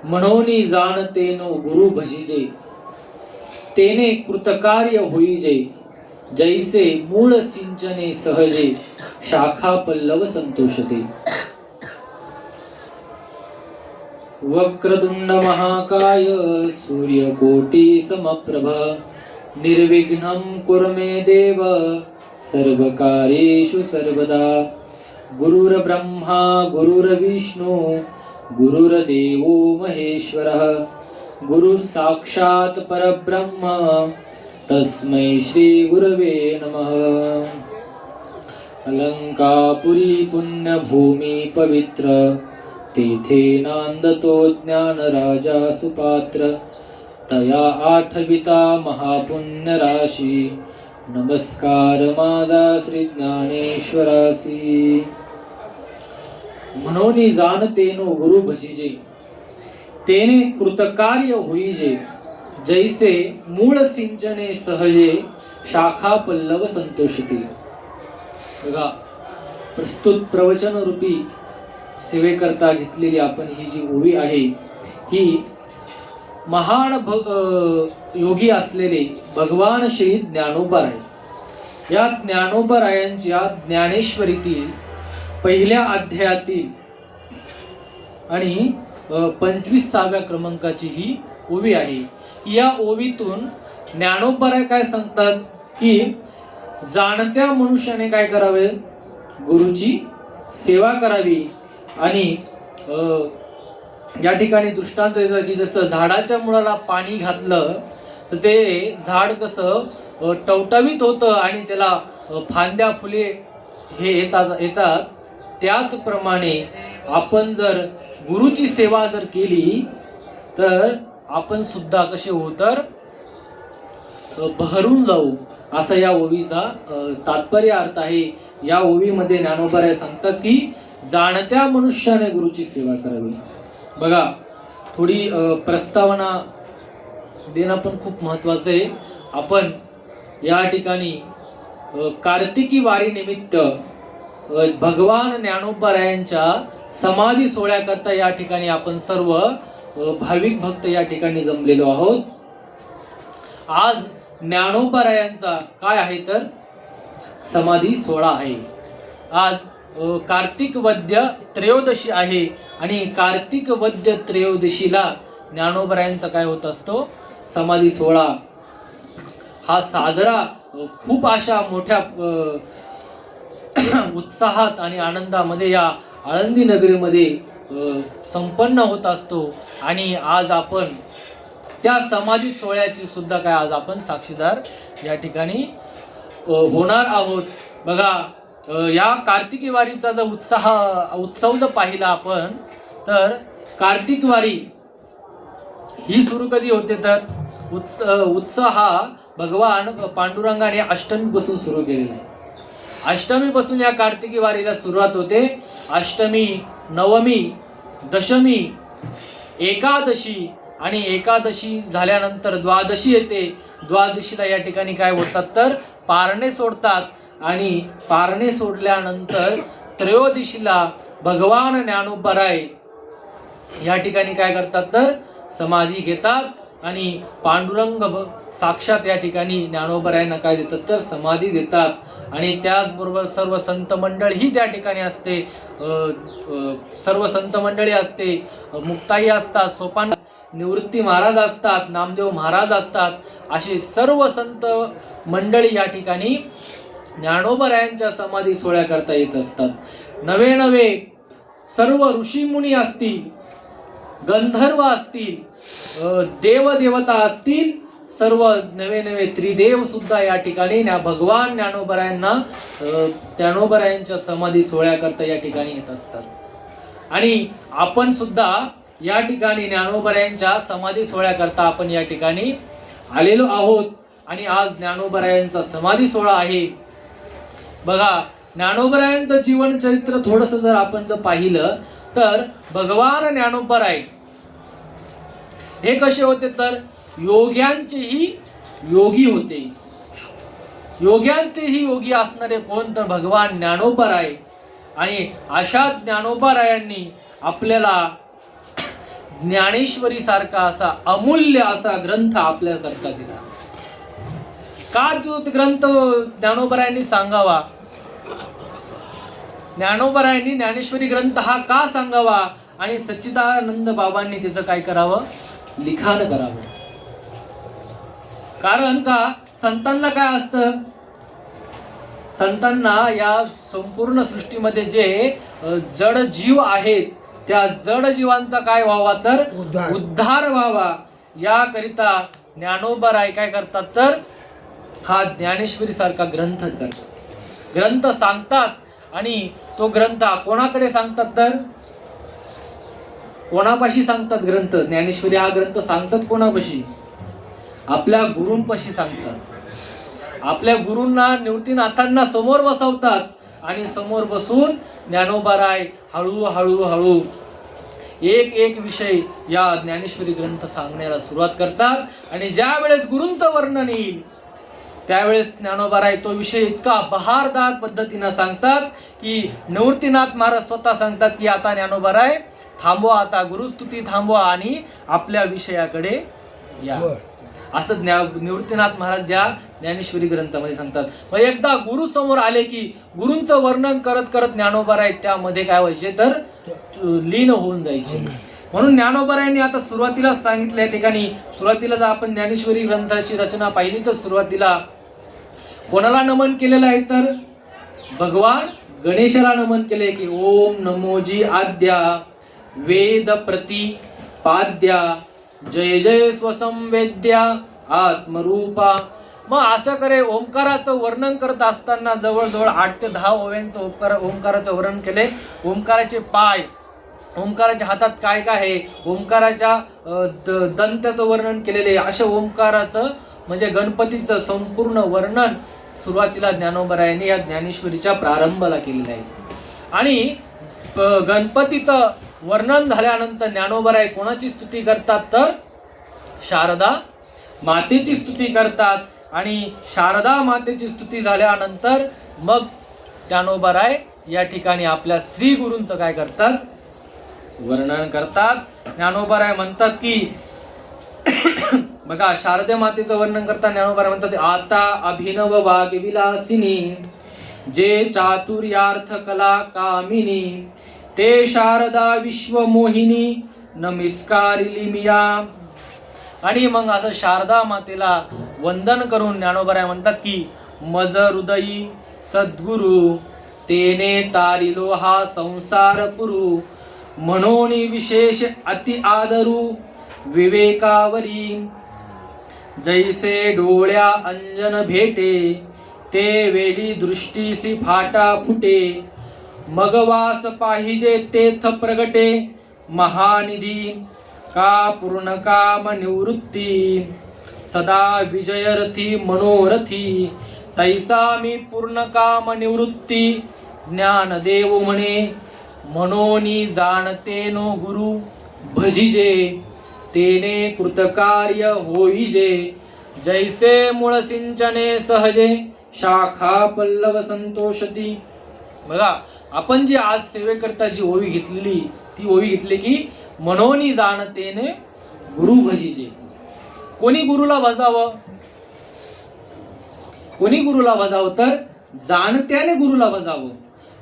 म्हणोनी जाणतेनो गुरु भजिजे, तेने कृतकार्य होईजे, जैसे मूळ सिंचने सहजे, शाखा पल्लव संतोषते. वक्रतुंड महाकाय सूर्यकोटी समप्रभ, निर्विघ्नं कुरु मे देव सर्वकार्येषु सर्वदा. गुरुर्ब्रह्मा गुरुर्विष्णू गुरुर्देवो महेश्वरः, गुरु साक्षात् परब्रह्म तस्मै श्री गुरवे नमः. अलंकापुरी पुण्यभूमी पवित्र, तेथे नांदतो ज्ञान राजा सुपात्र. तया आठविता महापुण्य राशी, नमस्कार माझा श्री ज्ञानेश्वरासी. म्हणोनी जाणतेनो गुरु भजिजे, तेने कृतकार्य होईजे, जैसे मूळ सिंचने सहजे, शाखा पल्लव संतोषते. बघा, प्रस्तुत प्रवचन रूपी सेवेकरता घेतलेली आपण ही जी ओवी आहे, ही महान योगी असलेले भगवान श्री ज्ञानोबा आहे. या ज्ञानोबा रायांच्या ज्ञानेश्वरीतील पहिल्या अध्यायातील आणि 25व्या क्रमांकाची ही ओवी आहे. या ओवीतून ज्ञानोबा राय काय सांगतात की जाणत्या मनुष्याने काय करावे, गुरुची सेवा करावी. आणि या ठिकाणी दृष्टांत देतात की जसं झाडाच्या मुळाला पाणी घातलं तर ते झाड कसं टवटवीत होतं आणि त्याला फांद्या फुले हे येतात. त्याचप्रमाणे आपण जर गुरुची सेवा जर केली तर आपण सुद्धा कसे होऊ तर बहरून जाऊ, असा या ओवीचा तात्पर्य अर्थ आहे. या ओवीमध्ये ज्ञानोबा सांगतात की जाणत्या मनुष्याने गुरुची सेवा करावी. बघा, थोडी प्रस्तावना देणं पण खूप महत्वाचं आहे. आपण या ठिकाणी कार्तिकी वारी निमित्त भगवान ज्ञानोबा रायांच्या समाधी सोहळ्याकरता या ठिकाणी आपण सर्व भाविक भक्त या ठिकाणी जमलेलो आहोत. आज ज्ञानोबा रायांचा काय आहे तर समाधी सोहळा आहे. आज कार्तिक वद्य त्रयोदशी आहे आणि कार्तिक वद्य त्रयोदशीला ज्ञानोबा रायांचा काय होत असतो, समाधी सोहळा. हा साजरा खूप अशा मोठ्या उत्साहात आणि आनंदामध्ये या आळंदी नगरीमध्ये संपन्न होत असतो. आणि आज आपण त्या समाधी सोहळ्याची सुद्धा काय आज आपण साक्षीदार या ठिकाणी होणार आहोत. बघा, या कार्तिकी वारीचा जर उत्सव जर पाहिला आपण तर कार्तिक वारी ही सुरू कधी होते तर उत्सव हा भगवान पांडुरंगाने अष्टमीपासून सुरू केलेला आहे. अष्टमीपासून या कार्तिकी वारीला सुरुवात होते. अष्टमी, नवमी, दशमी, एकादशी आणि एकादशी झाल्यानंतर द्वादशी येते. द्वादशीला या ठिकाणी काय होतात तर पारणे सोडतात आणि पारणे सोडल्यानंतर त्रयोदशीला भगवान ज्ञानोबा राय या ठिकाणी काय करतात तर समाधी घेतात आणि पांडुरंग साक्षात या ठिकाणी ज्ञानोबा रायांना काय देतात तर समाधी देतात. आणि त्याचबरोबर सर्व संत मंडळी ही त्या ठिकाणी असते. सर्व संत मंडळी असते, मुक्ताई असतात, सोपान निवृत्ती महाराज असतात, नामदेव महाराज असतात. असे सर्व संत मंडळी या ठिकाणी ज्ञानोबा रायांच्या समाधी सोहळ्या करता येत असतात. नवे नवे सर्व ऋषीमुनी असतील, गंधर्व असतील, देवदेवता असतील, सर्व नवे नवे त्रिदेव सुद्धा या ठिकाणी भगवान ज्ञानोबा रायांच्या समाधी सोहळ्या करता या ठिकाणी येत असतात. आणि आपण सुद्धा या ठिकाणी ज्ञानोबा रायांच्या समाधी सोहळ्या करता आपण या ठिकाणी आलेलो आहोत. आणि आज ज्ञानोबा रायांचा समाधी सोहळा आहे. बघा, ज्ञानोबा रायांचं जीवन चरित्र थोडस जर आपण जर पाहिलं तर भगवान ज्ञानोबा राय हे कसे होते तर योग्यांचेही योगी होते. योग्यांचेही योगी असणारे कोण तर भगवान ज्ञानोबा राय. आणि अशा ज्ञानोबा रायांनी आपल्याला ज्ञानेश्वरी सारखा असा अमूल्य असा ग्रंथ आपल्या करता दिला. का जो ग्रंथ ज्ञानोबरायांनी सांगावा, ज्ञानोबरायांनी ज्ञानेश्वरी ग्रंथ हा का सांगावा आणि सच्चिदानंद बाबांनी त्याचं काय करावं, लिखाण करावं. कारण का संतांना काय असतं, संतांना या संपूर्ण सृष्टीमध्ये जे जड जीव आहेत त्या जड जीवांचा काय व्हावा तर उद्धार व्हावा, याकरिता ज्ञानोबराय काय करतात तर हा ज्ञानेश्वरी सारखा ग्रंथ करतात, ग्रंथ सांगतात. आणि तो ग्रंथ कोणाकडे सांगतात तर कोणापाशी सांगतात ग्रंथ, ज्ञानेश्वरी हा ग्रंथ सांगतात कोणापाशी, आपल्या गुरूंपाशी सांगतात. आपल्या गुरूंना निवृत्तीनाथांना समोर बसवतात आणि समोर बसून ज्ञानोबराय हळू एक एक विषय या ज्ञानेश्वरी ग्रंथ सांगण्याला सुरुवात करतात. आणि ज्या वेळेस गुरूंचं वर्णन येईल त्यावेळेस ज्ञानोबराय तो विषय इतका बहारदार पद्धतीनं सांगतात की निवृत्तीनाथ महाराज स्वतः सांगतात की आता ज्ञानोबराय थांबवा, आता गुरुस्तुती थांबवा आणि आपल्या विषयाकडे या. असं निवृत्तीनाथ महाराज ज्या ज्ञानेश्वरी ग्रंथामध्ये सांगतात. मग एकदा गुरु समोर आले की गुरूंचं वर्णन करत करत ज्ञानोबराय त्यामध्ये काय व्हायचे तर लीन होऊन जायचे. म्हणून ज्ञानोबरायांनी आता सुरुवातीला सांगितलं, या ठिकाणी सुरुवातीला जर आपण ज्ञानेश्वरी ग्रंथाची रचना पाहिली तर सुरुवातीला कोणाला नमन केलेलं आहे तर भगवान गणेशाला नमन केले की ओम नमोजी आद्या वेद प्रतिपाद्या जय जय स्वसंवेद्या आत्मरूपा. मग असं करे ओंकाराचं वर्णन करत असताना जवळजवळ 8 ते 10 ओव्यांचं ओंकाराचं वर्णन केले. ओंकाराचे पाय, ओंकाराच्या हातात काय काय आहे, ओंकाराच्या दंत्याचं वर्णन केलेले, अशा ओंकाराचं म्हणजे गणपतीचं संपूर्ण वर्णन सुरुवातीला ज्ञानोबरायांनी या ज्ञानेश्वरीच्या प्रारंभाला केलेलं आहे. आणि गणपतीचं वर्णन झाल्यानंतर ज्ञानोबराय कोणाची स्तुती करतात तर शारदा मातेची स्तुती करतात. आणि शारदा मातेची स्तुती झाल्यानंतर मग ज्ञानोबराय या ठिकाणी आपल्या श्री गुरूंचं काय करतात, वर्णन करतात. ज्ञानोबराय म्हणतात की बघा शारदा मातेचं वर्णन करतात. ज्ञानोबराय म्हणतात आता अभिनव वाग्विलासिनी जे चातुर्यार्थ कला कामिनी ते शारदा विश्वमोहिनी नमस्कारिली मिया. आणि मग असं शारदा मातेला वंदन करून ज्ञानोबराय म्हणतात की मज हृदयी सद्गुरु तेने तारिलो हा संसार पुरू म्हणून विशेष अति आदरू विवेकावरी जैसे डोळ्या अंजन भेटे ते वेळी दृष्टीसी फाटा फुटे मगवास पाहिजे तेथ प्रगटे महानिधी का पूर्ण काम निवृत्ती सदा विजयरथी मनोरथी तैसा मी पूर्ण काम निवृत्ती ज्ञानदेव म्हणे मनोनी जाणते नो गुरु भजिजे तेने कृतकार्य होईजे जैसे मूळ सिंचने सहजे शाखा पल्लव संतोषती. बघा आपण जी आज सेवेकरता जी ओवी घेतलेली ती ओवी घेतली की मनोनी जाणतेने गुरु भजिजे. कोणी गुरुला भजावं, कोणी गुरुला भजावं तर जाणत्याने गुरुला भजावं.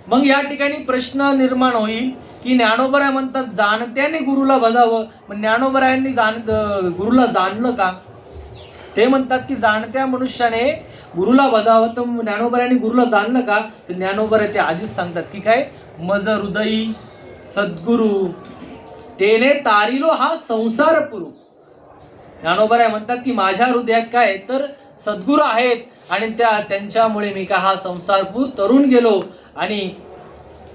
मग या ठिकाणी प्रश्न निर्माण होईल की ज्ञानोबराय म्हणतात जाणत्याने गुरुला भजावं, मग ज्ञानोबरायांनी गुरुला जाणलं का? ते म्हणतात की जाणत्या मनुष्याने गुरुला भजावं, तर ज्ञानोबरायांनी गुरुला जाणलं का? तर ज्ञानोबराय ते आधीच सांगतात की काय मज हृदयी सद्गुरु तेने तारिलो हा संसार पुरू. ज्ञानोबराय म्हणतात की माझ्या हृदयात काय तर सद्गुरू आहेत आणि त्यांच्यामुळे मी का हा संसारपूर तरुण गेलो. आणि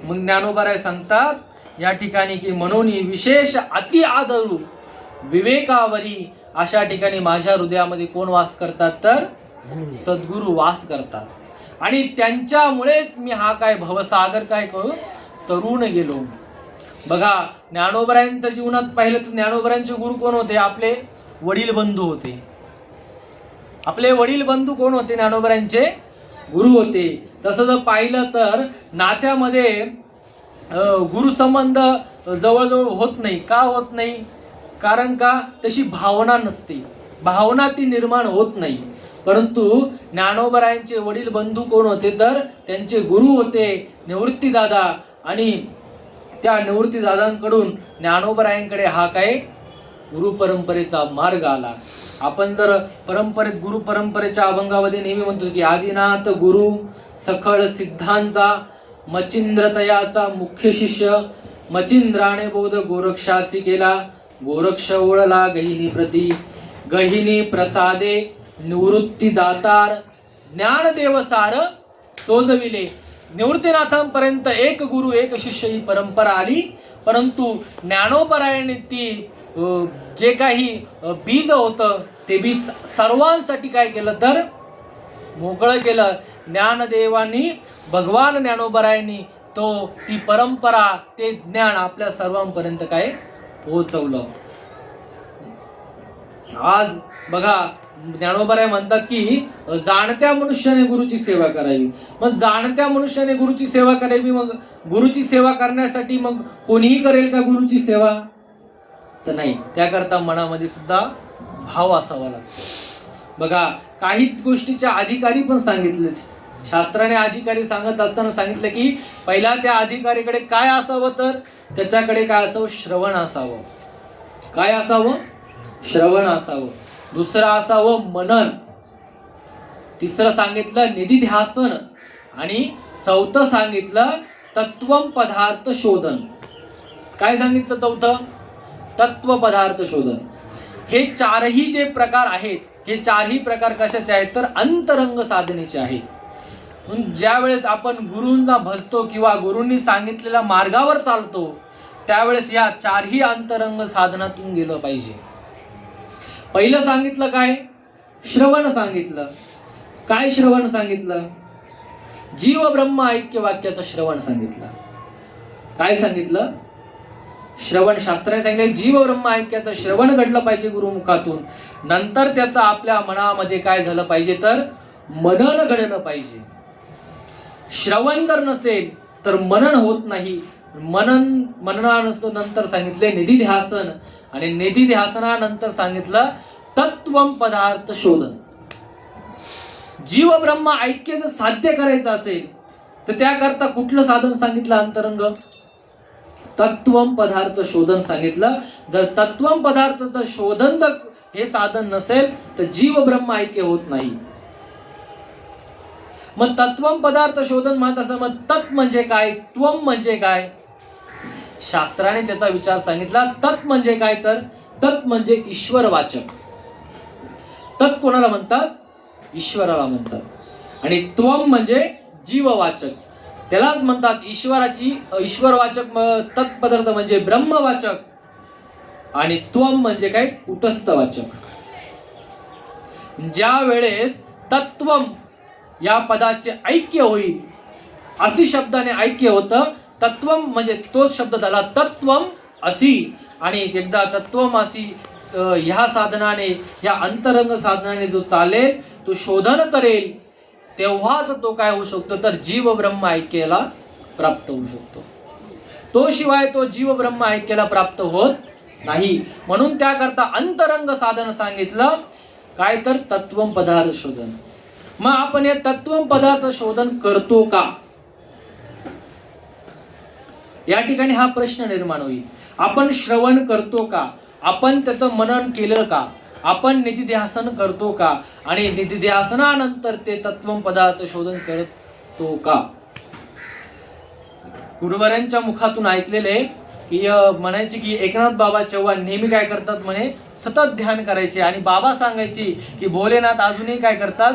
मग ज्ञानोबराय सांगतात या ठिकाणी की म्हणून विशेष अति आदरू विवेकावरी अशा ठिकाणी माझ्या हृदयामध्ये कोण वास करतात तर सद्गुरू वास करतात. आणि त्यांच्यामुळेच मी हा काय भवसागर काय करू तरुण गेलो. बघा ज्ञानोबरायांच्या जीवनात पाहिलं तर ज्ञानोबरायांचे गुरु कोण होते? आपले वडील बंधू होते. आपले वडील बंधू कोण होते? ज्ञानोबरायांचे गुरु होते. तसं जर पाहिलं तर नात्यामध्ये गुरुसंबंध जवळजवळ होत नाही. का होत नाही? कारण का तशी भावना नसते, भावना ती निर्माण होत नाही. परंतु ज्ञानोबरायांचे वडील बंधू कोण होते तर त्यांचे गुरु होते निवृत्तीदादा. आणि त्या निवृत्तीदादांकडून ज्ञानोबरायांकडे हा काय गुरु परंपरेचा मार्ग आला. आपण जर परंपरेत गुरु परंपरेच्या अभंगामध्ये नेहमी म्हणतो की आदिनाथ गुरु सखळ सिद्धांचा मचिंद्रतयाचा मुख्य शिष्य मचिंद्राने बोध गोरक्षासी केला गोरक्ष ओळला गहिनी प्रती गहिनी प्रसादे निवृत्ती दातार ज्ञानदेव सार सोजविले. निवृत्तीनाथांपर्यंत एक गुरु एक शिष्य ही परंपरा आली. परंतु ज्ञानोबरायांनी ती जे काही बीज होतं ते बीज सर्वांसाठी काय केलं तर मोकळं केलं. ज्ञानदेवांनी भगवान ज्ञानोबरायांनी ती परंपरा ते ज्ञान आपल्या सर्वांपर्यंत काय पोहोचवलं. आज बघा ज्ञानोबराय म्हणतात की जाणत्या मनुष्याने गुरुची सेवा करावी. मग जाणत्या मनुष्याने गुरुची सेवा करावी, मग गुरुची सेवा करण्यासाठी मग कोणीही करेल का गुरुची सेवा? तर नाही, त्याकरता मनामध्ये सुद्धा भाव असावा लागतो. बघा काही गोष्टीच्या अधिकारी पण सांगितले, शास्त्राने अधिकारी सांगत असताना सांगितलं की पहिला त्या अधिकारीकडे काय असावं तर त्याच्याकडे काय असावं श्रवण असावं. काय असावं? श्रवण असावं. दुसरं असावं मनन. तिसरं सांगितलं निधिध्यासन. आणि चौथं सांगितलं तत्वम पदार्थ शोधन. काय सांगितलं चौथं? तत्व पदार्थ शोधन. हे चारही जे प्रकार आहेत, हे चारही प्रकार कशाचे आहेत तर अंतरंग साधनेचे आहेत. ज्या वेळेस आपण गुरूंना भजतो किंवा गुरूंनी सांगितलेल्या मार्गावर चालतो त्यावेळेस या चारही अंतरंग साधनातून गेलं पाहिजे. पहिलं सांगितलं काय? श्रवण सांगितलं. काय श्रवण सांगितलं? जीव ब्रह्म ऐक्य वाक्याचं श्रवण सांगितलं. काय सांगितलं? श्रवण. शास्त्राने सांगितलं जीव ब्रह्म ऐक्याचं श्रवण घडलं पाहिजे गुरुमुखातून. नंतर त्याचं आपल्या मनामध्ये काय झालं पाहिजे तर मनन घडलं पाहिजे. श्रवण जर नसेल तर मनन होत नाही. मननानंतर सांगितले निधिध्यासन. आणि निधिध्यासनानंतर सांगितलं तत्वम पदार्थ शोधन. जीव ब्रह्म ऐक्य जर साध्य करायचं असेल तर त्याकरता कुठलं साधन सांगितलं? अंतरंग तत्वम पदार्थ शोधन सांगितलं. जर तत्वम पदार्थाचं शोधन जर हे साधन नसेल तर जीव ब्रह्म ऐक्य होत नाही. मग तत्वम पदार्थ शोधन म्हणत असं, मग तत् म्हणजे काय, त्वम म्हणजे काय? शास्त्राने त्याचा विचार सांगितला. तत् म्हणजे काय तर तत् म्हणजे ईश्वरवाचक. तत् कोणाला म्हणतात? ईश्वराला म्हणतात. आणि त्वम म्हणजे जीववाचक. त्यालाच म्हणतात ईश्वरवाचक. तत्पदार्थ म्हणजे ब्रह्मवाचक. आणि त्वम म्हणजे काय? कुटस्थवाचक. ज्या वेळेस तत्वम या पदाचे ऐक्य होईल, अशी शब्दाने ऐक्य होतं. तत्वम म्हणजे तोच शब्द झाला तत्वम असी. आणि एकदा तत्वम असी ह्या साधनाने, या अंतरंग साधनाने जो चालेल, तो शोधन करेल, तेव्हाच तो काय होऊ शकतो तर जीव ब्रह्म ऐक्याला प्राप्त होऊ शकतो. तो शिवाय तो जीव ब्रह्म ऐक्याला प्राप्त होत नाही. म्हणून त्याकरता अंतरंग साधन सांगितलं. काय तर तत्वम पदार्थ शोधन. मग आपण हे तत्वम पदार्थ शोधन करतो का? या ठिकाणी हा प्रश्न निर्माण होईल. आपण श्रवण करतो का? आपण त्याचं मनन केलं का? आपण निधिध्यासन करतो का? आणि निधिध्यासनानंतर ते तत्वम पदार्थ शोधन करतो का? गुरुवरांच्या मुखातून ऐकलेले की म्हणायचे की एकनाथ बाबा चव्हाण नेहमी काय करतात म्हणे, सतत ध्यान करायचे. आणि बाबा सांगायची की भोलेनाथ अजूनही काय करतात,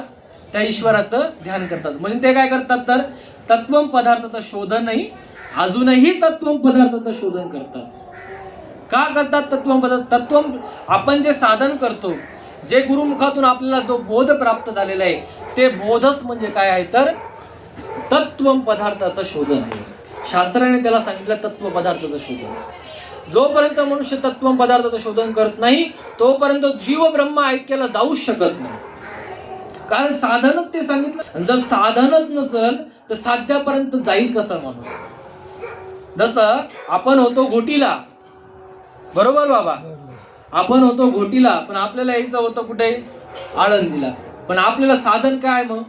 त्या ईश्वराचं ध्यान करतात. म्हणजे ते काय करतात तर तत्वम पदार्थाचं शोधनही अजूनही तत्वम पदार्थाचं शोधन करतात. का करतात तत्वम पदार्थ? तत्वम आपण जे साधन करतो, जे गुरुमुखातून आपल्याला जो बोध प्राप्त झालेला आहे, ते बोधच म्हणजे काय आहे तर तत्वम पदार्थाचं शोधन आहे. शास्त्राने त्याला सांगितलं तत्व पदार्थाचं शोधन. जोपर्यंत मनुष्य तत्वम पदार्थाचं शोधन करत नाही तोपर्यंत जीव ब्रह्म ऐक्याला जाऊ शकत नाही. कारण साधनच ते सांगितलं. जर साधनच नसेल तर साध्यापर्यंत जाईल कसा माणूस? जसं आपण होतो घोटीला, बरोबर बाबा? आपण होतो घोटीला, पण आपल्याला यायचं होतं कुठे? आळंदीला. पण आपल्याला साधन काय? मग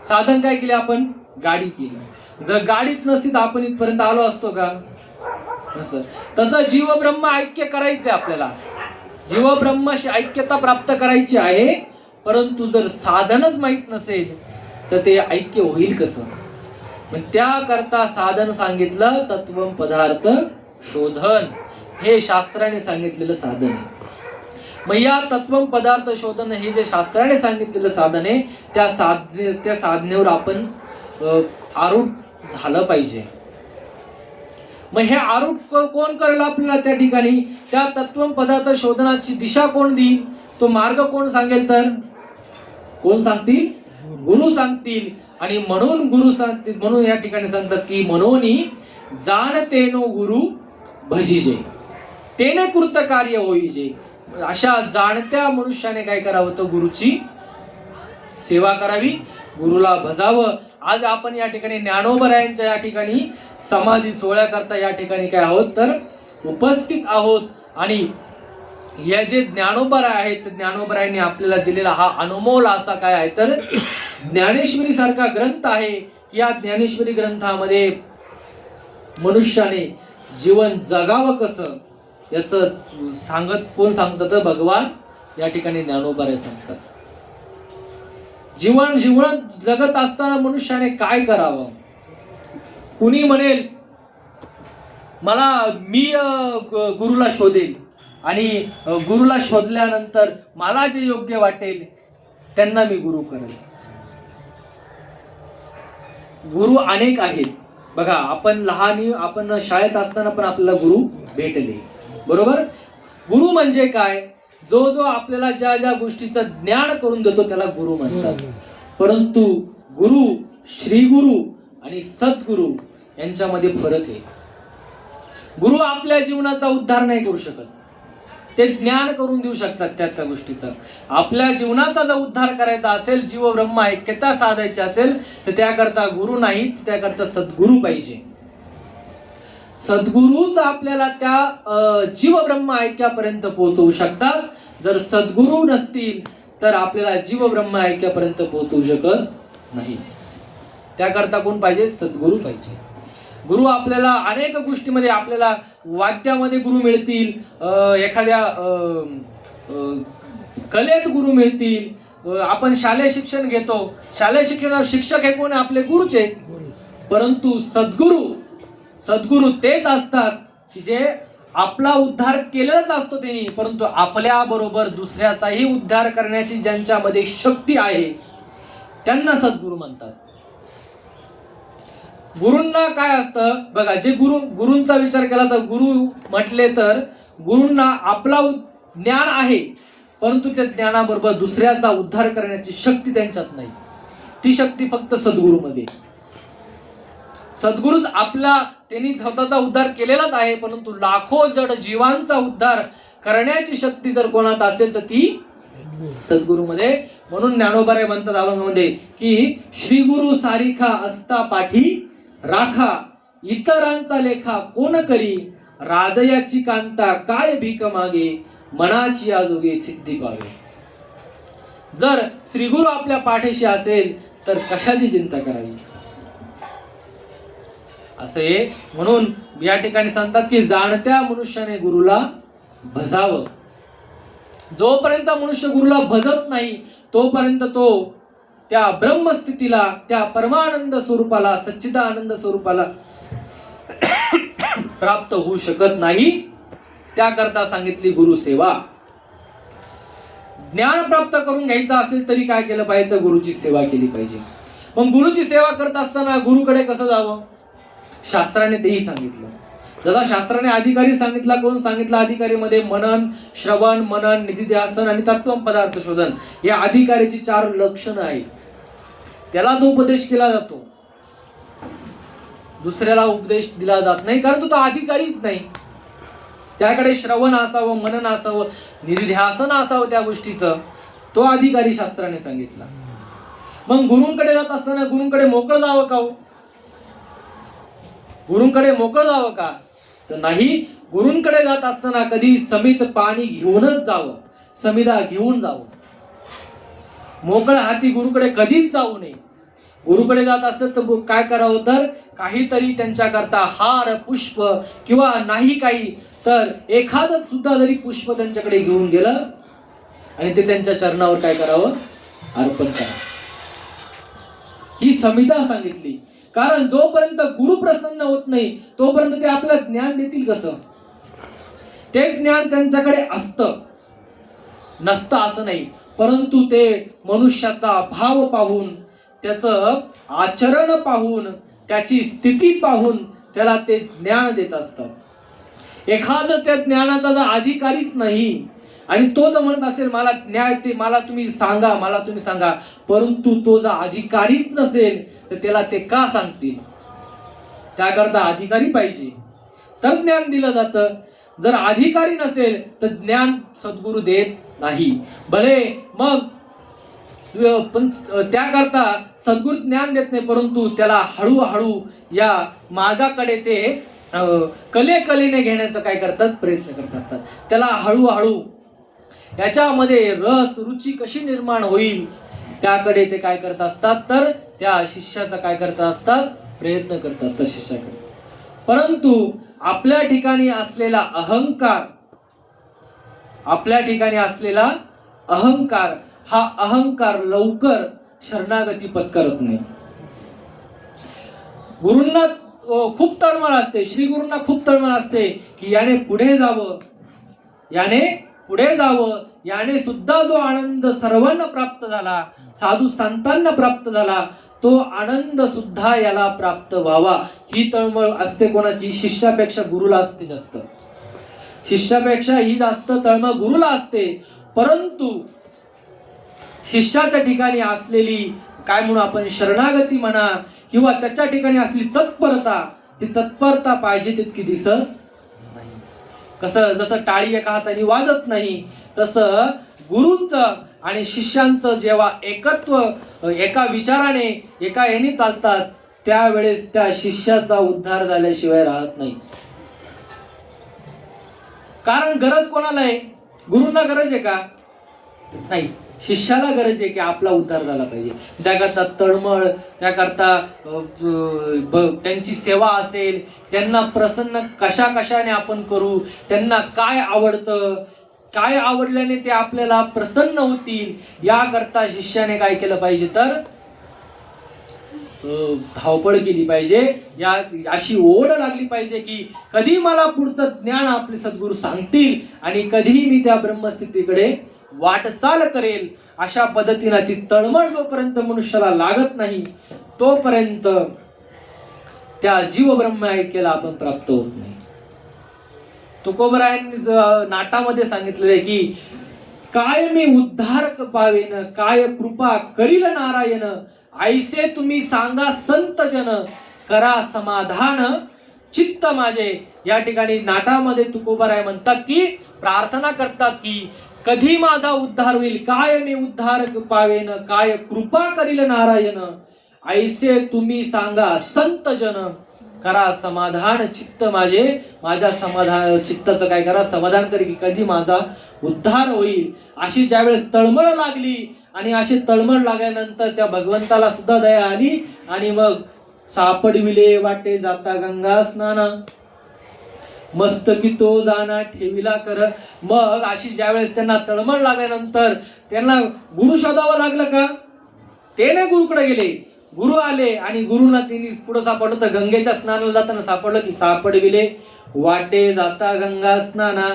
साधन काय केले आपण? गाडी केली. जर गाडीत नसती तर आपण इथपर्यंत आलो असतो का? तसं जीव ब्रह्म ऐक्य करायचे आपल्याला, जीव ब्रह्माशी ऐक्यता प्राप्त करायची आहे. परंतु जर साधनच माहित नसेल तर ते ऐक्य होईल कसं? पण त्याकरता साधन सांगितलं तत्वम पदार्थ शोधन, हे शास्त्राने सांगितलेलं साधन आहे. मग या तत्वम पदार्थ शोधन हे जे शास्त्राने सांगितलेलं साधन आहे, त्या साधनेवर आपण आरूढ झालं पाहिजे. मग हे आरूढ कोण करेल आपल्याला त्या ठिकाणी? त्या तत्वम पदार्थ शोधनाची दिशा कोण देईल? तो मार्ग कोण सांगेल? तर कोण सांगतील? गुरु सांगतील. आणि म्हणून गुरु सांगतील, म्हणून या ठिकाणी सांगतात की म्हणून जाणते नो गुरु भजिजे तेने कृत कार्य होईजे. अशा जाणत्या मनुष्याने काय करावं? तर गुरुची सेवा करावी, गुरुला भजावं. आज आपण या ठिकाणी ज्ञानोबरायांच्या या ठिकाणी समाधी सोहळ्याकरता या ठिकाणी काय आहोत? तर उपस्थित आहोत. आणि या जे ज्ञानोबराय आहेत, ज्ञानोबरायांनी आपल्याला दिलेला हा अनमोल असा काय आहे? तर ज्ञानेश्वरी सारखा ग्रंथ आहे. या ज्ञानेश्वरी ग्रंथामध्ये मनुष्याने जीवन जगावं कसं याचं कोण सांगतं? तर भगवान या ठिकाणी ज्ञानोबराय सांगतात. जीवन जगत असताना मनुष्याने काय करावं? कुणी म्हणेल मी गुरुला शोधेल आणि गुरुला शोधल्यानंतर मला जे योग्य वाटेल त्यांना मी गुरु करेल. गुरु अनेक आहेत. बघा, आपण शाळेत असताना पण आपल्याला गुरु भेटले, बरोबर? गुरु म्हणजे काय? जो आपल्याला ज्या गोष्टीचं ज्ञान करून देतो त्याला गुरु म्हणतात. परंतु गुरु, श्री गुरु आणि सद्गुरु यांच्यामध्ये फरक आहे. गुरु आपल्या जीवनाचा उद्धार नाही करू शकत, ते ज्ञान करून देऊ शकतात त्या गोष्टीचा. आपल्या जीवनाचा जर उद्धार करायचा असेल, जीव ब्रह्म ऐक्यता साधायची असेल, तर त्याकरता गुरु नाही, त्याकरता सद्गुरु पाहिजे. सद्गुरूच आपल्याला त्या जीव ब्रह्म ऐक्यापर्यंत पोहोचवू शकतात. जर सद्गुरू नसतील तर आपल्याला जीव ब्रह्म ऐक्यापर्यंत पोहोचवू शकत नाही. त्याकरता कोण पाहिजे? सद्गुरू पाहिजे. गुरु आपल्याला अनेक गोष्टीमध्ये, आपल्याला वाद्यामध्ये गुरु मिळतील, एखाद्या कलेत गुरु मिळतील. आपण शालेय शिक्षण घेतो, शालेय शिक्षणावर शिक्षक हे कोण? आपले गुरुच आहेत. परंतु सद्गुरू तेच असतात की जे आपला उद्धार केलेलाच असतो त्यांनी, परंतु आपल्या बरोबर दुसऱ्याचाही उद्धार करण्याची ज्यांच्यामध्ये शक्ती आहे त्यांना सद्गुरू म्हणतात. गुरूंना काय असतं? बघा, जे गुरूंचा विचार केला तर गुरु म्हटले तर गुरूंना आपला ज्ञान आहे, परंतु त्या ज्ञानाबरोबर दुसऱ्याचा उद्धार करण्याची शक्ती त्यांच्यात नाही. ती शक्ती फक्त सद्गुरूमध्ये. सद्गुरूच त्यांनी स्वतःचा उद्धार केलेलाच आहे, परंतु लाखो जड जीवांचा उद्धार करण्याची शक्ती जर कोणात असेल तर ती सद्गुरूमध्ये. म्हणून ज्ञानोबराय म्हणतात अभंगामध्ये की श्री गुरु सारिखा असता पाठी राखा, इतरांचा लेखा कोण करी, राजयाची कांता काय भीक मागे, मनाची आजोगे सिद्धी पावे. जर श्रीगुरु आपल्या पाठीशी असेल तर कशाची चिंता करावी? असे म्हणून या ठिकाणी सांगतात की जाणत्या मनुष्याने गुरुला भजावं. जोपर्यंत मनुष्य गुरुला भजत नाही तोपर्यंत तो त्या ब्रह्मस्थितीला, त्या परमानंद स्वरूपाला, सच्चिदानंद स्वरूपाला प्राप्त होऊ शकत नाही. त्याकरता सांगितली गुरु सेवा. ज्ञान प्राप्त करून घ्यायचं असेल तरी काय केलं पाहिजे? तर गुरुची सेवा केली पाहिजे. मग गुरुची सेवा करत असताना गुरुकडे कसं जावं? शास्त्राने तेही सांगितलं. जसा शास्त्राने अधिकारी सांगितला, कोण सांगितला? अधिकारीमध्ये मनन, श्रवण, मनन, निधिध्यासन आणि तत्वम पदार्थ शोधन या अधिकारीची 4 लक्षणं आहेत. त्याला तो उपदेश केला जातो, दुसऱ्याला उपदेश दिला जात नाही, कारण तो अधिकारीच नाही. त्याकडे श्रवण असावं, मनन असावं, निधिध्यासन असावं त्या गोष्टीचं, तो अधिकारी शास्त्राने सांगितला. मग गुरुंकडे जात असताना गुरुंकडे मोकळं जावं का? गुरुंकडे मोकळं जावं का? तर नाही. गुरूंकडे जात असताना कधी समित पाणी घेऊनच जावं, समिधा घेऊन जावं. मोकळ्या हाती गुरुकडे कधीच जाऊ नये. गुरुकडे जात असेल तर काय करावं, तर काहीतरी त्यांच्याकरता हार, पुष्प किंवा नाही काही तर एखादं सुद्धा जरी पुष्प त्यांच्याकडे घेऊन गेलं आणि ते त्यांच्या चरणावर काय करावं, अर्पण करावं. ही समिधा सांगितली. कारण जोपर्यंत गुरु प्रसन्न होत नाही तोपर्यंत ते आपल्याला ज्ञान देतील कसं. ते ज्ञान त्यांच्याकडे असतं, नसतं असं नाही, परंतु ते मनुष्याचा भाव पाहून, त्याचं आचरण पाहून, त्याची स्थिती पाहून त्याला ते ज्ञान देत असतात. एखादं त्या ज्ञानाचा जर अधिकारीच नाही आणि तो जर म्हणत असेल मला न्याय ते मला तुम्ही सांगा, मला तुम्ही सांगा, परंतु तो जर अधिकारीच नसेल तर त्याला ते का सांगतील. त्याकरता अधिकारी पाहिजे तर ज्ञान दिलं जातं. जर अधिकारी नसेल तर ज्ञान सद्गुरु देत नाही. भले मग पण त्याकरता सद्गुरु ज्ञान देत नाही, परंतु त्याला हळूहळू या मार्गाकडे ते कलेने घेण्याचा काय करतात, प्रयत्न करत असतात. त्याला हळूहळू याच्यामध्ये रस रुची कशी निर्माण होईल त्याकडे ते काय करत असतात, तर त्या शिष्याचा काय करत असतात, प्रयत्न करत असतात शिष्याकडे. परंतु आपल्या ठिकाणी असलेला अहंकार, आपल्या ठिकाणी असलेला अहंकार, हा अहंकार लवकर शरणागती पत्करत नाही. गुरूंना खूप तळमळ असते, श्री गुरूंना खूप तळमळ असते की याने पुढे जावं, याने पुढे जावं, याने सुद्धा जो आनंद सर्वांना प्राप्त झाला, साधू संतांना प्राप्त झाला, तो आनंद सुद्धा याला प्राप्त व्हावा. ही तळमळ असते कोणाची, शिष्यापेक्षा गुरुला असते जास्त. शिष्यापेक्षा ही जास्त तळमळ गुरुला असते. परंतु शिष्याच्या ठिकाणी असलेली काय म्हणू आपण, शरणागती म्हणा किंवा त्याच्या ठिकाणी असलेली तत्परता, ती तत्परता पाहिजे तितकी दिसत नाही. कसं, जसं टाळी एका हाताने वाजत नाही, तसं गुरूंचं आणि शिष्यांचं जेव्हा एकत्व एका विचाराने एका याने चालतात त्यावेळेस त्या शिष्याचा उद्धार झाल्याशिवाय राहत नाही. कारण गरज कोणाला आहे, गुरूंना गरज आहे का, नाही, शिष्याला गरज आहे की आपला उद्धार झाला पाहिजे. त्याकरता तळमळ, त्याकरता त्यांची सेवा असेल, त्यांना प्रसन्न कशा कशाने आपण करू, त्यांना काय आवडतं, काय आवडल्याने ते आपल्याला प्रसन्न होतील, याकरता शिष्याने काय केलं पाहिजे, तर धावपळ केली पाहिजे. या अशी ओढ लागली पाहिजे की कधी मला पुढचं ज्ञान आपले सद्गुरू सांगतील आणि कधी मी त्या ब्रह्मस्थितीकडे वाटचाल करेल. अशा पद्धतीने ती तळमळ जोपर्यंत मनुष्याला लागत नाही तोपर्यंत त्या जीव ब्रह्म ऐक्याला आपण प्राप्त होत नाही. तुकोबरायांनी नाटामध्ये सांगितलेले की काय मी उद्धार पावेन, काय कृपा करील नारायण, ऐसे तुम्ही सांगा संत जन, करा समाधान चित्त माझे. या ठिकाणी नाटामध्ये तुकोबराय म्हणतात की प्रार्थना करतात की कधी माझा उद्धार होईल, काय मी उद्धार पावेन, काय कृपा करील नारायण, ऐसे तुम्ही सांगा संत जन, करा समाधान चित्त माझे. माझ्या समाधान चित्ताचं काय करा, समाधान करी की कधी माझा उद्धार होईल. अशी ज्यावेळेस तळमळ लागली आणि अशी तळमळ लागल्यानंतर त्या भगवंताला सुद्धा दया आली आणि मग सापडविले वाटे जाता गंगा स्नाना, मस्तकी तो जाना ठेविला कर. मग अशी ज्यावेळेस त्यांना तळमळ लागल्यानंतर त्यांना गुरु शोधावं लागलं का, ते नाही गुरुकडे गेले, गुरु आले आणि गुरुना त्यांनी पुढे सापडलं तर गंगेच्या स्नानाला जाताना सापडलं की सापडविले वाटे जाता गंगा स्नाना,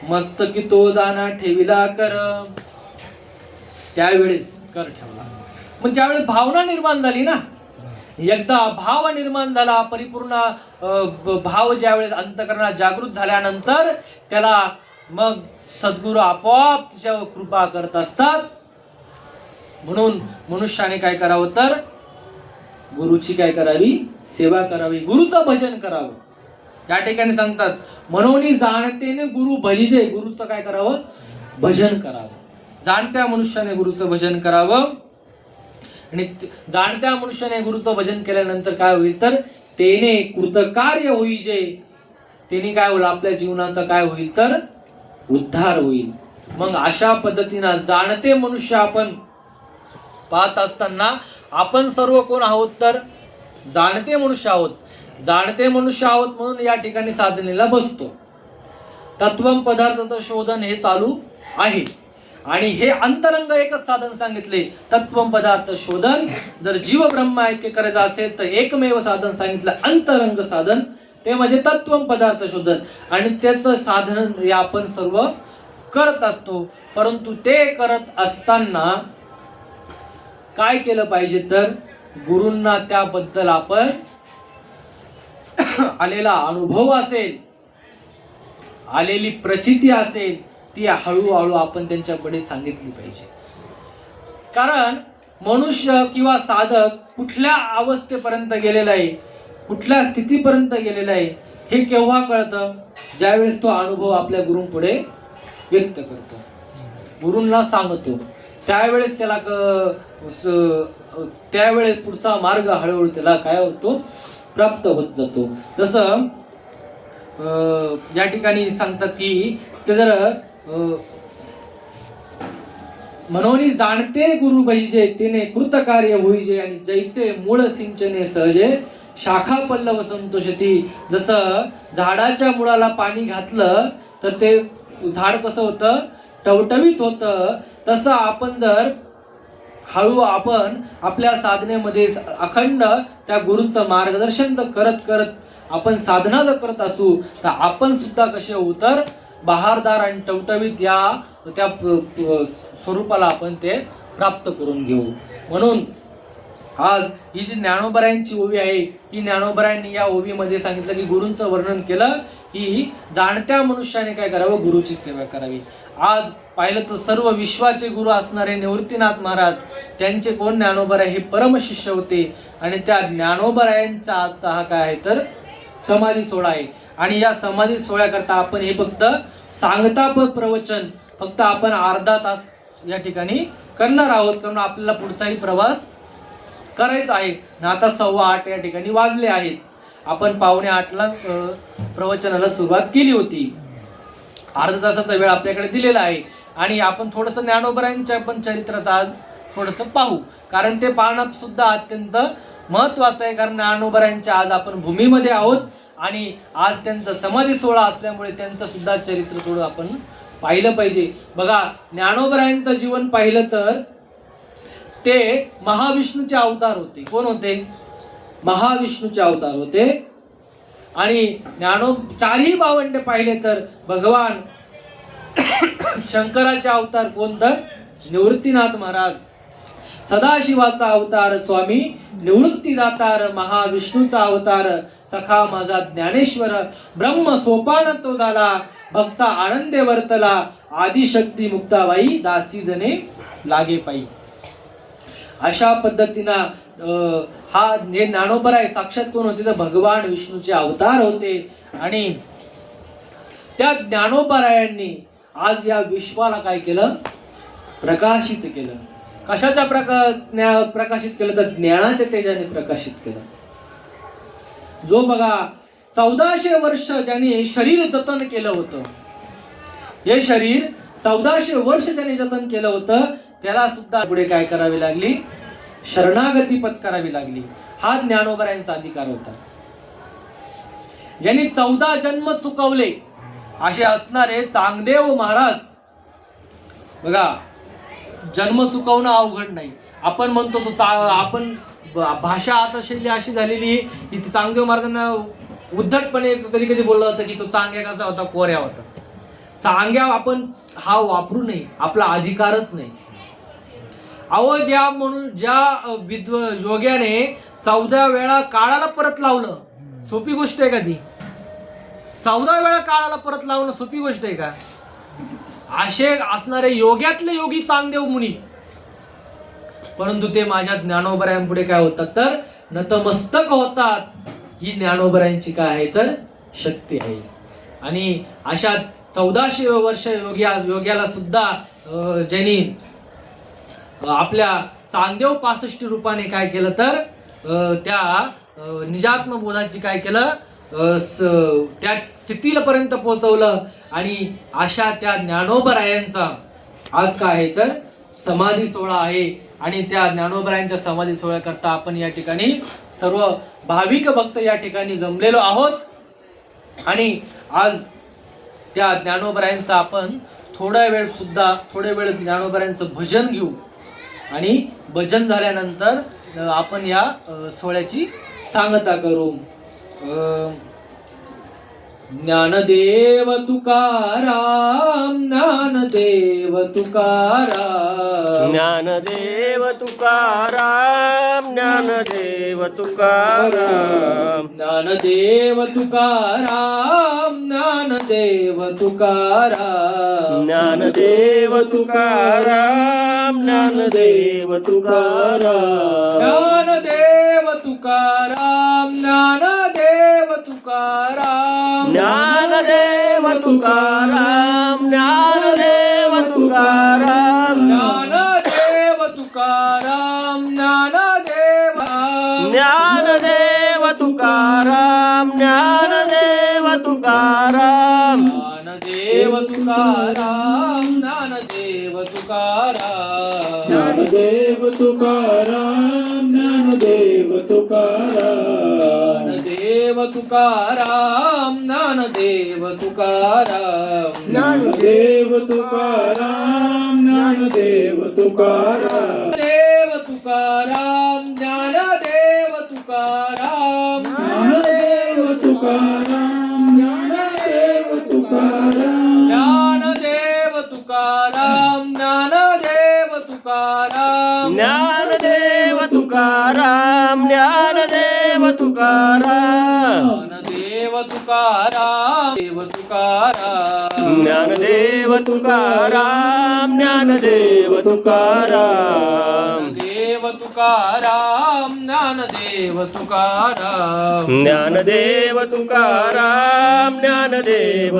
मस्तकी तो जाना ठेविला कर. त्यावेळेस कर ठेवला. मग ज्यावेळेस भावना निर्माण झाली ना, एकदा भाव निर्माण झाला, परिपूर्ण भाव ज्यावेळेस अंतःकरणात जागृत झाल्यानंतर त्याला मग सद्गुरू आपोआप तिच्यावर कृपा करत असतात. म्हणून मनुष्याने काय करावं, तर गुरुची काय करावी, सेवा करावी, गुरुचं भजन करावं. या ठिकाणी सांगतात मनोनी जाणतेने गुरु भजिजे, गुरुचं काय करावं, भजन करावं. जाणत्या मनुष्याने गुरुचं भजन करावं आणि जाणत्या मनुष्याने गुरुचं भजन केल्यानंतर काय होईल, तर तेने कृतकार्य होईजे. त्यांनी काय होईल, आपल्या जीवनाचा काय होईल तर उद्धार होईल. मग अशा पद्धतीनं जाणते मनुष्य आपण पाहत असताना आपण सर्व कोण आहोत तर जाणते मनुष्य आहोत. जाणते मनुष्य आहोत म्हणून या ठिकाणी साधनेला बसतो. तत्वम पदार्थाचं शोधन हे चालू आहे आणि हे अंतरंग एकच साधन सांगितले, तत्वम पदार्थ शोधन. जर जीव ब्रह्म ऐक्य करायचं असेल तर एकमेव साधन सांगितलं अंतरंग साधन, ते म्हणजे तत्वम पदार्थ शोधन. आणि त्याचं साधन हे आपण सर्व करत असतो. परंतु ते करत असताना काय केलं पाहिजे तर गुरूंना त्याबद्दल आपण आलेला अनुभव असेल, आलेली प्रचिती असेल, ती हळूहळू आपण त्यांच्याकडे सांगितली पाहिजे. कारण मनुष्य किंवा साधक कुठल्या अवस्थेपर्यंत गेलेला आहे, कुठल्या स्थितीपर्यंत गेलेला आहे हे केव्हा कळतं, ज्यावेळेस तो अनुभव आपल्या गुरूंपुढे व्यक्त करतो, गुरूंना सांगतो. त्यावेळेस त्याला त्यावेळेस पुढचा मार्ग हळूहळू त्याला काय होतो, प्राप्त होत जातो. जसं या ठिकाणी सांगतात की ते जर मनोनी जाणते गुरु बहिजे तिने कृतकार्य होईजे आणि जैसे मूळ सिंचने सहजे शाखा पल्लव संतोषती. जसं झाडाच्या मुळाला पाणी घातलं तर ते झाड कसं होतं, टवटवीत होतं. तसं आपण जर हळू आपण आपल्या साधनेमध्ये अखंड त्या गुरूंचं मार्गदर्शन करत करत आपण साधना जर करत असू तर आपण सुद्धा कसे होऊ तर बहारदार आणि टवटवीत या त्या स्वरूपाला आपण ते प्राप्त करून घेऊ. म्हणून आज ही जी ज्ञानोबरायांची ओवी आहे, ही ज्ञानोबरायांनी या ओवीमध्ये सांगितलं की गुरूंचं वर्णन केलं की जाणत्या मनुष्याने काय करावं, गुरुची सेवा करावी. आज पाहिलं तर सर्व विश्वाचे गुरु असणारे निवृत्तीनाथ महाराज, त्यांचे कोण, ज्ञानोबराय हे परमशिष्य होते. आणि त्या ज्ञानोबरायांचा आजचा हा काय आहे तर समाधी सोहळा आहे. आणि या समाधी सोहळ्याकरता आपण हे फक्त सांगता प्रवचन फक्त आपण अर्धा तास या ठिकाणी करणार आहोत, कारण आपल्याला पुढचाही प्रवास करायचा आहे. आता 7:15 या ठिकाणी वाजले आहेत. आपण 7:45ला प्रवचनाला सुरुवात केली होती. अर्धा तासाचा वेळ आपल्याकडे दिलेला आहे आणि आपण थोडंसं ज्ञानोबरायांच्या पण चरित्राचं आज थोडंसं पाहू, कारण ते पाहणं सुद्धा अत्यंत महत्वाचं आहे. कारण ज्ञानोबरायांच्या आज आपण भूमीमध्ये आहोत आणि आज त्यांचा समाधी सोहळा असल्यामुळे त्यांचं सुद्धा चरित्र थोडं आपण पाहिलं पाहिजे. बघा, ज्ञानोबरायांचं जीवन पाहिलं तर ते महाविष्णूचे अवतार होते. कोण होते? महाविष्णूचे अवतार होते. आणि चारही भावंडे पाहिले तर भगवान शंकराचे अवतार कोण तर निवृत्तीनाथ महाराज, सदाशिवाचा अवतार स्वामी निवृत्तीदातार, महाविष्णूचा अवतार सखा माझा ज्ञानेश्वर, ब्रह्म सोपान तो झाला भक्ता आनंदे वर्तला, आदिशक्ती मुक्ताबाई दासी जने लागे पायी. अशा पद्धतीनं हा हे ज्ञानोबराय साक्षात कोण होते तर भगवान विष्णूचे अवतार होते. आणि त्या ज्ञानोबरायांनी आज या विश्वाला काय केलं, प्रकाशित केलं. कशाच्या प्रकाशित केलं तर ज्ञानाच्या तेजाने प्रकाशित केलं. जो बघा 1400 वर्ष ज्याने शरीर जतन केलं होतं, हे शरीर 1400 वर्ष ज्याने जतन केलं होतं, त्याला सुद्धा पुढे काय करावी लागली, शरणागती पत्करावी लागली. हा ज्ञानोबरायांचा अधिकार होता. ज्यांनी 14 जन्म चुकवले असे असणारे चांगदेव महाराज, बघा जन्म चुकवणं अवघड नाही. आपण म्हणतो तो आपण भाषा आता शैली अशी झालेली की ती चांगदेव महाराजांना उद्धटपणे कधी कधी बोललं होतं की तो चांग्या कसा होता, कोऱ्या होता. चांग्या आपण हा वापरू नये, आपला अधिकारच नाही. अहो ज्या योग्याने 14 वेळा काळाला परत लावलं, सोपी गोष्ट आहे का ती? 14 वेळा काळाला परत लावणं सोपी गोष्ट आहे का? असे असणारे योग्यातले योगी चांगदेव मुनी, परंतु ते माझ्या ज्ञानोबरायांपुढे काय होतात तर नतमस्तक होतात. ही ज्ञानोबरायांची काय आहे तर शक्ती आहे. आणि अशा 1400 वर्ष योग्याला सुद्धा ज्यांनी आपल्या चांगदेव 65 रूपाने काय केलं तर त्या निजात्म बोधाची काय केलं, त्या स्थितीपर्यंत पोहोचवलं. आणि अशा त्या ज्ञानोबरायांचा आज काय आहे तर समाधी सोहळा आहे. आणि त्या ज्ञानोबरायांच्या समाधी सोहळ्याकरता आपण या ठिकाणी सर्व भाविक भक्त या ठिकाणी जमलेलो आहोत. आणि आज त्या ज्ञानोबरायांचा आपण थोडा वेळ ज्ञानोबरायांचं भजन घेऊ. आणि भजन झाल्यानंतर आपण या सोहळ्याची सांगता करू. ज्ञानदेव तुकाराम, ज्ञानदेव तुकाराम, ज्ञानदेव तुकाराम, ज्ञानदेव तुकाराम, ज्ञानदेव तुकाराम, ज्ञानदेव तुकाराम, ज्ञानदेव तुकाराम, ज्ञानदेव तुकाराम, ज्ञानदेव तुकाराम, ज्ञानदेव तुकाराम, ज्ञानदेव तुकाराम, ज्ञानदेव तुकाराम, ज्ञानदेव तुकाराम, ज्ञानदेव ज्ञानदेव तुकाराम, ज्ञानदेव तुकाराम, ज्ञानदेव तुकाराम, ज्ञानदेव तुकाराम, ज्ञानदेव तुकाराम, ज्ञानदेव तुकाराम, ज्ञानदेव तुकाराम, ज्ञानदेव तुकाराम, ज्ञानदेव तुकाराम, ज्ञानदेव तुकाराम, देव तुकाराम, ज्ञानदेव तुकाराम, ज्ञानदेव तुकाराम, ज्ञानदेव तुकाराम, ज्ञानदेव तुकाराम, ज्ञानदेव तुकाराम, ज्ञानदेव तुकाराम, ज्ञानदेव तुकाराम, ज्ञानदेव तुकाराम, देव तुकाराम, ज्ञानदेव तुकाराम, ज्ञानदेव तुकाराम, देव तुकाराम, ज्ञानदेव तुकाराम, ज्ञानदेव तुकाराम, ज्ञानदेव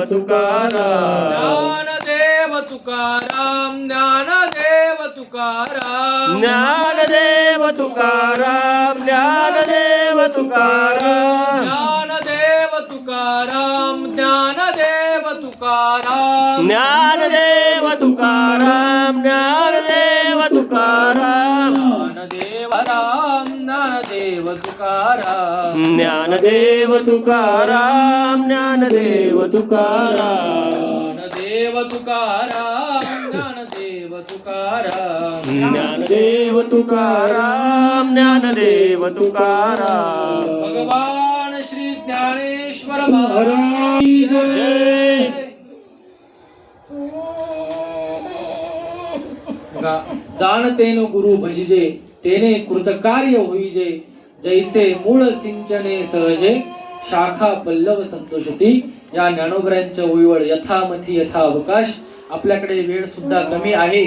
तुकाराम, ज्ञानदेव तुकाराम, ज्ञानदेव तुकाराम, ज्ञानदेव तुकाराम, ज्ञानदेव तुकाराम, ज्ञानदेव तुकाराम, ज्ञानदेव तुकाराम, ज्ञानदेव तुकाराम, ज्ञानदेव तुकाराम, ज्ञानदेव राम, ज्ञानदेव तुकाराम, ज्ञानदेव तुकाराम, ज्ञानदेव तुकाराम, ज्ञानदेव तुकाराम, ज्ञानदेव तुकाराम, ज्ञानदेव तुकाराम, ज्ञानदेव तुकाराम. भगवान श्री ज्ञानेश्वर महाराज की जय. बघा, जाणतेन गुरु भजिजे, तेने कृतकार्य होईजे, जैसे मूळ सिंचने सहजे, शाखा पल्लव संतोषती. या ज्ञानोबरायांच्या ओळीवर यथामथी यथा अवकाश. आपल्याकडे वेळ सुद्धा कमी आहे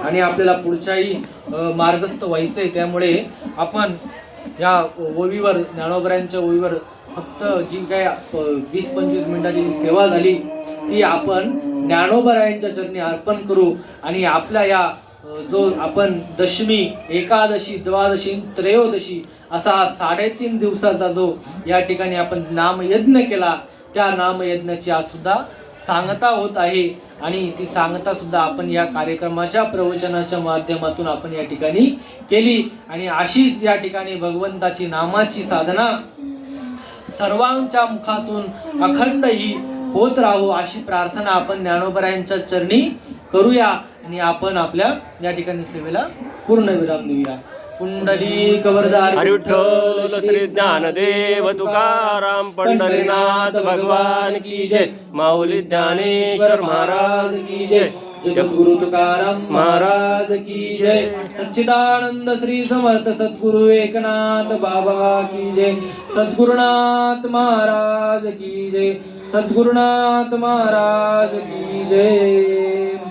आणि आपल्याला पुढच्याही मार्गस्थ व्हायचंय. त्यामुळे आपण या ओळीवर ज्ञानोबरायांच्या ओळीवर फक्त जी काय 20-25 मिनिटाची जी सेवा झाली ती आपण ज्ञानोबरायांच्या चरणी अर्पण करू. आणि आपल्या या जो आपण दशमी, एकादशी, द्वादशी, त्रयोदशी असा हा 3.5 दिवसाचा जो या ठिकाणी आपण नामयज्ञ केला, त्या नामयज्ञाची आज सुद्धा सांगता होत आहे. आणि ती सांगता सुद्धा आपण या कार्यक्रमाच्या प्रवचनाच्या माध्यमातून आपण या ठिकाणी केली. आणि अशीच या ठिकाणी भगवंताची नामाची साधना सर्वांच्या मुखातून अखंड ही होत राहू अशी प्रार्थना आपण ज्ञानोबरायांच्या चरणी करूया. आणि आपण आपल्या या ठिकाणी सेवेला पूर्ण विराम देऊया. कुंडली कवरदार हरी विठ्ठल श्री ज्ञानदेव तुकाराम पंढरीनाथ भगवान की जय. माऊली ज्ञानेश्वर महाराज की जय. जगद्गुरु तुकाराम महाराज की जय. सच्चिदानंद श्री समर्थ सद्गुरु एकनाथ बाबा की जय. सद्गुरुनाथ महाराज की जय. सद्गुरुनाथ महाराज की जय.